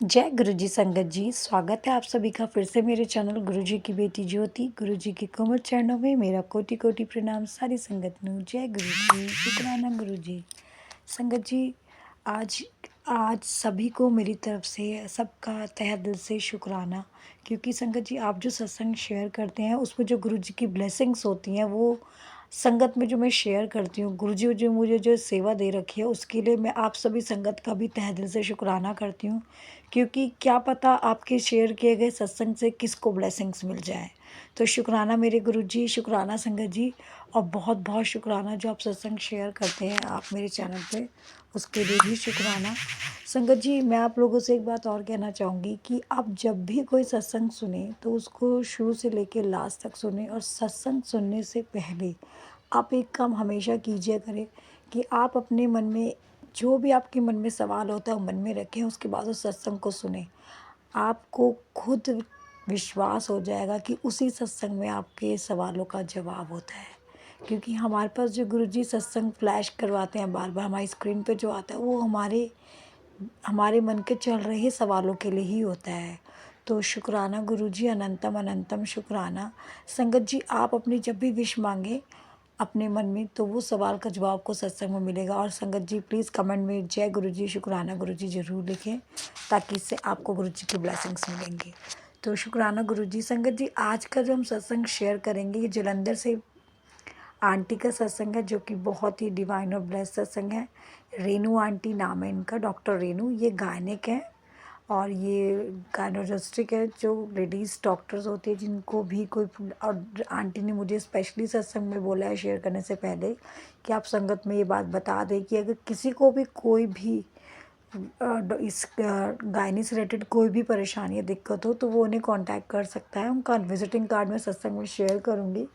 जय गुरुजी संगत जी। स्वागत है आप सभी का फिर से मेरे चैनल गुरुजी की बेटी ज्योति। गुरुजी के कोमल चरणों में मेरा कोटि कोटि प्रणाम। सारी संगत नू जय गुरुजी, शुक्राना गुरुजी। संगत जी, आज आज सभी को मेरी तरफ से सबका तहे दिल से शुक्राना, क्योंकि संगत जी आप जो सत्संग शेयर करते हैं उसमें जो गुरुजी की ब्लेसिंग्स होती हैं वो संगत में जो मैं शेयर करती हूँ, गुरुजी जो मुझे जो सेवा दे रखी है उसके लिए मैं आप सभी संगत का भी तहे दिल से शुक्राना करती हूँ। क्योंकि क्या पता आपके शेयर किए गए सत्संग से किसको ब्लेसिंग्स मिल जाए। तो शुक्राना मेरे गुरुजी, शुक्राना संगत जी, और बहुत बहुत शुक्राना जो आप सत्संग शेयर करते हैं आप मेरे चैनल पे, उसके लिए भी शुक्राना। संगत जी, मैं आप लोगों से एक बात और कहना चाहूँगी कि आप जब भी कोई सत्संग सुने तो उसको शुरू से लेकर लास्ट तक सुने, और सत्संग सुनने से पहले आप एक काम हमेशा कीजिए करें कि आप अपने मन में जो भी आपके मन में सवाल होता है वो मन में रखें, उसके बाद उस सत्संग को सुने। आपको खुद विश्वास हो जाएगा कि उसी सत्संग में आपके सवालों का जवाब होता है। क्योंकि हमारे पास जो गुरुजी सत्संग फ्लैश करवाते हैं बार बार हमारी स्क्रीन पे जो आता है वो हमारे हमारे मन के चल रहे सवालों के लिए ही होता है। तो शुक्राना गुरुजी, अनंतम अनंतम शुक्राना। संगत जी, आप अपनी जब भी विश मांगे अपने मन में तो वो सवाल का जवाब को सत्संग में मिलेगा। और संगत जी प्लीज़ कमेंट में जय गुरुजी, शुक्राना गुरुजी ज़रूर लिखें, ताकि इससे आपको गुरुजी की ब्लेसिंग्स मिलेंगी। तो शुक्राना गुरुजी। संगत जी, आज का जो हम सत्संग शेयर करेंगे ये जलंधर से आंटी का सत्संग है, जो कि बहुत ही डिवाइन और ब्लेस्ड सत्संग है। रेनू आंटी नाम है इनका, डॉक्टर रेनू। ये गायनिक है और ये गायनोलॉजिस्ट है, जो लेडीज़ डॉक्टर्स होती है जिनको भी कोई। और आंटी ने मुझे स्पेशली सत्संग में बोला है शेयर करने से पहले कि आप संगत में ये बात बता दें कि अगर किसी को भी कोई भी इस गायनी से रिलेटेड कोई भी परेशानी या दिक्कत हो तो वो उन्हें कांटेक्ट कर सकता है। उनका विजिटिंग कार्ड मैं सत्संग में शेयर करूँगी।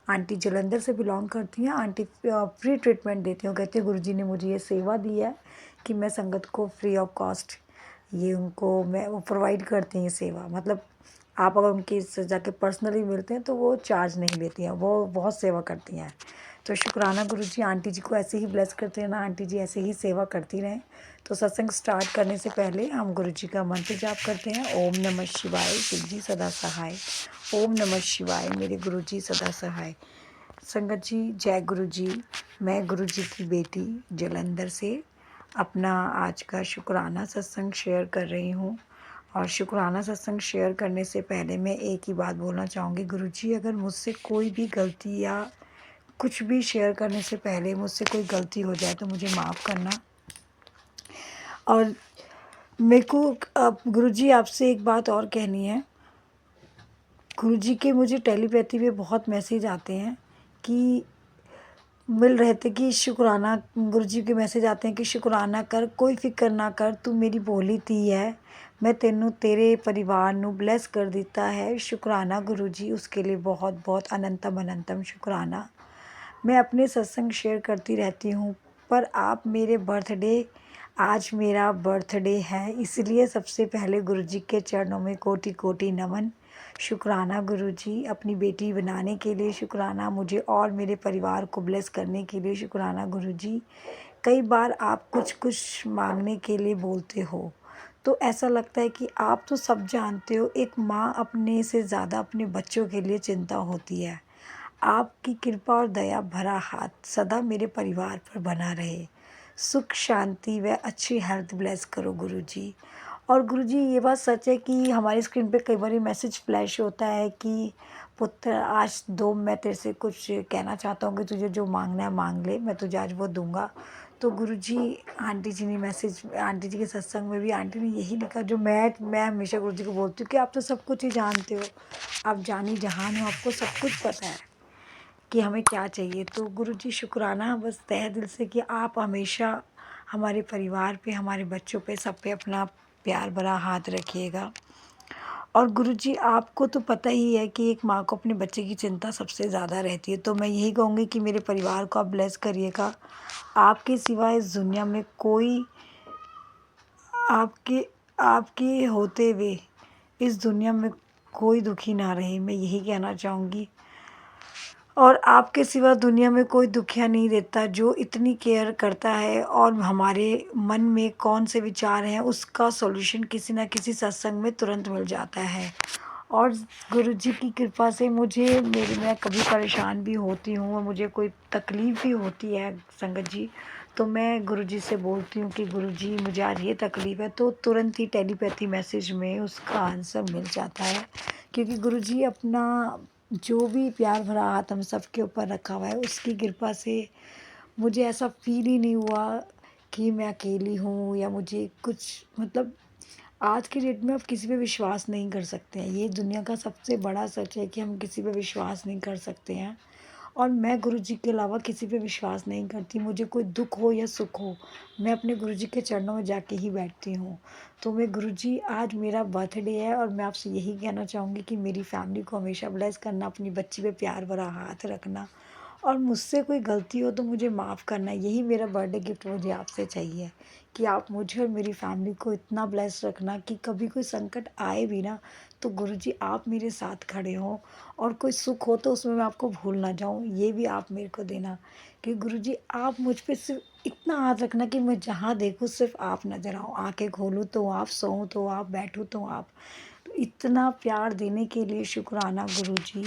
आंटी जलंधर से बिलोंग करती हैं। आंटी फ्री ट्रीटमेंट देती हैं। कहती है गुरुजी ने मुझे ये सेवा दी है कि मैं संगत को फ्री ऑफ कॉस्ट ये उनको मैं वो प्रोवाइड करती हैं ये सेवा। मतलब आप अगर उनकी से जाके पर्सनली मिलते हैं तो वो चार्ज नहीं लेती हैं, वो बहुत सेवा करती हैं। तो शुक्राना गुरुजी, आंटी जी को ऐसे ही ब्लेस करते रहना, आंटी जी ऐसे ही सेवा करती रहें। तो सत्संग स्टार्ट करने से पहले हम गुरुजी का मंत्र जाप करते हैं। ओम नमः शिवाय, शिव जी सदा सहाय। ओम नमः शिवाय, मेरे गुरुजी सदा सहाय। संगत जी जय गुरुजी। मैं गुरुजी की बेटी जलंधर से अपना आज का शुक्राना सत्संग शेयर कर रही हूँ। और शुक्राना सत्संग शेयर करने से पहले मैं एक ही बात बोलना चाहूँगी, गुरुजी अगर मुझसे कोई भी गलती या कुछ भी शेयर करने से पहले मुझसे कोई गलती हो जाए तो मुझे माफ़ करना। और मेरे को गुरुजी आपसे एक बात और कहनी है। गुरुजी के मुझे टेलीपैथी पे बहुत मैसेज आते हैं कि मिल रहे थे कि शुक्राना, गुरुजी के मैसेज आते हैं कि शुक्राना कर, कोई फिक्र ना कर, तू मेरी भोली धी है, मैं तेनू तेरे परिवार नू ब्लेस कर दिता है। शुक्राना गुरुजी, उसके लिए बहुत बहुत अनंतम अनंतम शुक्राना। मैं अपने सत्संग शेयर करती रहती हूँ, पर आप मेरे बर्थडे आज मेरा बर्थडे है, इसलिए सबसे पहले गुरुजी के चरणों में कोटि कोटि नमन। शुक्राना गुरुजी, अपनी बेटी बनाने के लिए शुक्राना, मुझे और मेरे परिवार को ब्लेस करने के लिए शुक्राना गुरुजी। कई बार आप कुछ कुछ मांगने के लिए बोलते हो तो ऐसा लगता है कि आप तो सब जानते हो, एक माँ अपने से ज़्यादा अपने बच्चों के लिए चिंता होती है। आपकी कृपा और दया भरा हाथ सदा मेरे परिवार पर बना रहे। सुख शांति व अच्छी हेल्थ ब्लेस करो गुरुजी। और गुरुजी ये बात सच है कि हमारी स्क्रीन पे कई बार मैसेज फ्लैश होता है कि पुत्र आज दो, मैं तेरे से कुछ कहना चाहता हूँ कि तुझे जो मांगना है मांग ले, मैं तुझे आज वो दूंगा। तो गुरुजी, आंटी जी ने मैसेज, आंटी जी के सत्संग में भी आंटी ने यही लिखा जो मैं हमेशा गुरुजी को बोलती हूँ कि आप तो सब कुछ ही जानते हो, आप जानी जहान हो, आपको सब कुछ पता है कि हमें क्या चाहिए। तो गुरुजी शुक्राना बस तहे दिल से कि आप हमेशा हमारे परिवार पे, हमारे बच्चों पे, सब पे अपना प्यार भरा हाथ रखिएगा। और गुरुजी आपको तो पता ही है कि एक माँ को अपने बच्चे की चिंता सबसे ज़्यादा रहती है, तो मैं यही कहूँगी कि मेरे परिवार को आप ब्लेस करिएगा। आपके सिवाय इस दुनिया में कोई, आपके आपके होते हुए इस दुनिया में कोई दुखी ना रहे, मैं यही कहना चाहूँगी। और आपके सिवा दुनिया में कोई दुखिया नहीं रहता जो इतनी केयर करता है, और हमारे मन में कौन से विचार हैं उसका सॉल्यूशन किसी ना किसी सत्संग में तुरंत मिल जाता है। और गुरु जी की कृपा से मैं कभी परेशान भी होती हूँ और मुझे कोई तकलीफ़ भी होती है संगत जी, तो मैं गुरु जी से बोलती हूँ कि गुरु जी मुझे आज ये तकलीफ़ है, तो तुरंत ही टेलीपैथी मैसेज में उसका आंसर मिल जाता है। क्योंकि गुरु जी अपना जो भी प्यार भरा हाथ हम सबके ऊपर रखा हुआ है, उसकी कृपा से मुझे ऐसा फ़ील ही नहीं हुआ कि मैं अकेली हूँ या मुझे कुछ मतलब आज की डेट में आप किसी पे विश्वास नहीं कर सकते हैं। ये दुनिया का सबसे बड़ा सच है कि हम किसी पे विश्वास नहीं कर सकते हैं। और मैं गुरुजी के अलावा किसी पे विश्वास नहीं करती। मुझे कोई दुःख हो या सुख हो, मैं अपने गुरुजी के चरणों में जाके ही बैठती हूँ। तो मैं गुरुजी, आज मेरा बर्थडे है और मैं आपसे यही कहना चाहूँगी कि मेरी फैमिली को हमेशा ब्लेस करना, अपनी बच्ची पे प्यार भरा हाथ रखना, और मुझसे कोई गलती हो तो मुझे माफ़ करना। यही मेरा बर्थडे गिफ्ट मुझे आपसे चाहिए कि आप मुझे और मेरी फैमिली को इतना ब्लेस रखना कि कभी कोई संकट आए भी ना, तो गुरुजी आप मेरे साथ खड़े हों, और कोई सुख हो तो उसमें मैं आपको भूल ना जाऊँ, ये भी आप मेरे को देना कि गुरुजी आप मुझ पे सिर्फ़ इतना हाथ रखना कि मैं जहाँ देखूँ सिर्फ़ आप नज़र आओ। आँखें खोलूँ तो आप, सोऊँ तो आप, बैठूँ तो आप। तो इतना प्यार देने के लिए शुक्राना गुरुजी,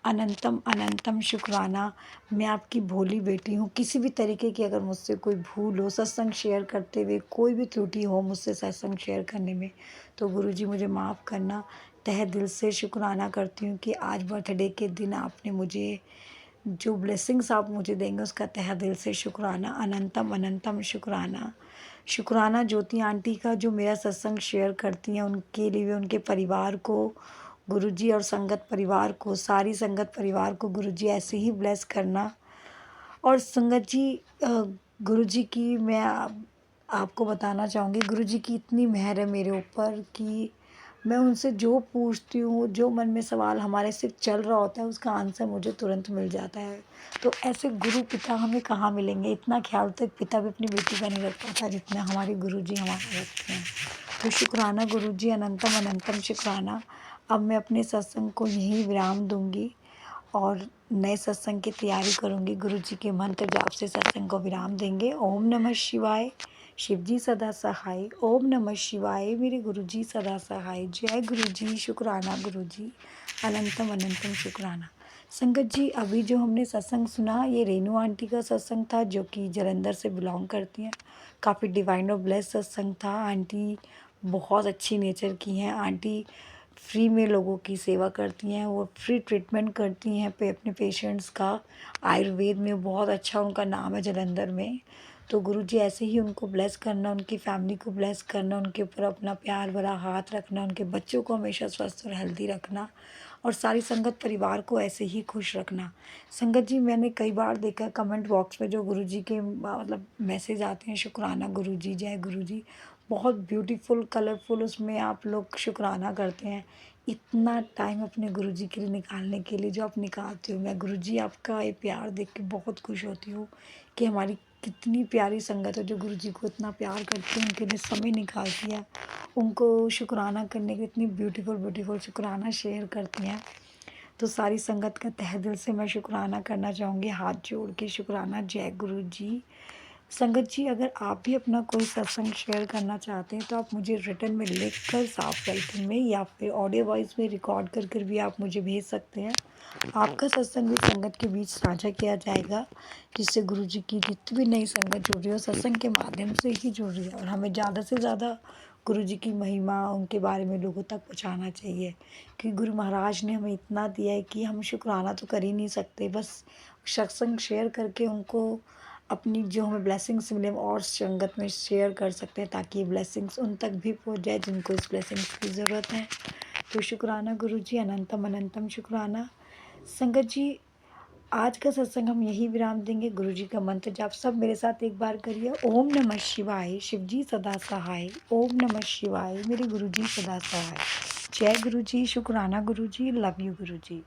अनंतम अनंतम शुक्राना। मैं आपकी भोली बेटी हूँ। किसी भी तरीके की अगर मुझसे कोई भूल हो सत्संग शेयर करते हुए, कोई भी त्रुटि हो मुझसे सत्संग शेयर करने में, तो गुरुजी मुझे माफ़ करना। तहे दिल से शुक्राना करती हूँ कि आज बर्थडे के दिन आपने मुझे जो ब्लेसिंग्स आप मुझे देंगे उसका तहे दिल से शुक्राना, अनंतम अनंतम शुक्राना। शुक्राना ज्योति आंटी का, जो मेरा सत्संग शेयर करती हैं, उनके लिए, उनके परिवार को गुरुजी, और संगत परिवार को, सारी संगत परिवार को गुरुजी ऐसे ही ब्लेस करना। और संगत जी, गुरुजी की मैं आपको बताना चाहूँगी, गुरुजी की इतनी मेहर है मेरे ऊपर कि मैं उनसे जो पूछती हूँ, जो मन में सवाल हमारे सिर्फ चल रहा होता है, उसका आंसर मुझे तुरंत मिल जाता है। तो ऐसे गुरु पिता हमें कहाँ मिलेंगे? इतना ख्याल तो एक पिता भी अपनी बेटी का नहीं रख पाता जितना हमारे गुरुजी हमारा रखते हैं। तो शुक्राना गुरुजी, अनंतम अनंतम शुक्राना। अब मैं अपने सत्संग को यहीं विराम दूँगी और नए सत्संग की तैयारी करूँगी। गुरुजी के मंत्र जाप से सत्संग को विराम देंगे। ओम नमः शिवाय, शिव जी सदा सहाय। ओम नमः शिवाय, मेरे गुरुजी सदा सहाय। जय गुरुजी, शुक्राना गुरुजी, अनंतम अनंतम शुक्राना। संगत जी, अभी जो हमने सत्संग सुना, ये रेनू आंटी का सत्संग था, जो कि जलंधर से बिलोंग करती हैं। काफ़ी डिवाइन और ब्लेस सत्संग था। आंटी बहुत अच्छी नेचर की हैं। आंटी फ्री में लोगों की सेवा करती हैं, वो फ्री ट्रीटमेंट करती हैं अपने पेशेंट्स का। आयुर्वेद में बहुत अच्छा उनका नाम है जलंधर में। तो गुरुजी ऐसे ही उनको ब्लेस करना, उनकी फैमिली को ब्लेस करना, उनके ऊपर अपना प्यार भरा हाथ रखना, उनके बच्चों को हमेशा स्वस्थ और हेल्दी रखना, और सारी संगत परिवार को ऐसे ही खुश रखना। संगत जी, मैंने कई बार देखा कमेंट बॉक्स में जो गुरुजी के मतलब मैसेज आते हैं, शुक्राना गुरुजी, जय गुरुजी, बहुत ब्यूटीफुल कलरफुल उसमें आप लोग शुक्राना करते हैं। इतना टाइम अपने गुरुजी के लिए निकालने के लिए जो आप निकालते हो, मैं गुरुजी आपका ये प्यार देख के बहुत खुश होती हूँ कि हमारी कितनी प्यारी संगत है जो गुरुजी को इतना प्यार करती है, उनके लिए समय निकालती है, उनको शुक्राना करने के इतनी ब्यूटीफुल ब्यूटीफुल शुक्राना शेयर करती हैं। तो सारी संगत का तहे दिल से मैं शुक्राना करना चाहूँगी, हाथ जोड़ के शुक्राना। जय गुरुजी। संगत जी, अगर आप भी अपना कोई सत्संग शेयर करना चाहते हैं तो आप मुझे रिटन में लिख कर साफ राइटिंग में या फिर ऑडियो वॉइस में रिकॉर्ड कर कर भी आप मुझे भेज सकते हैं। आपका सत्संग भी संगत के बीच साझा किया जाएगा, जिससे गुरुजी की जितनी भी नई संगत जुड़ रही हो सत्संग के माध्यम से ही जुड़ रही है, और हमें ज़्यादा से ज़्यादा गुरुजी की महिमा, उनके बारे में लोगों तक पहुंचाना चाहिए। क्योंकि गुरु महाराज ने हमें इतना दिया है कि हम शुक्राना तो कर ही नहीं सकते, बस सत्संग शेयर करके उनको अपनी जो हमें ब्लेसिंग्स मिले और संगत में शेयर कर सकते हैं, ताकि ये ब्लेसिंग्स उन तक भी पहुंच जाए जिनको इस ब्लेसिंग्स की ज़रूरत है। तो शुक्राना गुरुजी, अनंतम अनंतम शुक्राना। संगत जी, आज का सत्संग हम यही विराम देंगे। गुरुजी का मंत्र जाप सब मेरे साथ एक बार करिए। ओम नमः शिवाय, शिव जी सदा सहाय। ओम नमः शिवाय, मेरे गुरुजी सदा सहाय। जय गुरुजी, शुक्राना गुरुजी, लव यू गुरुजी।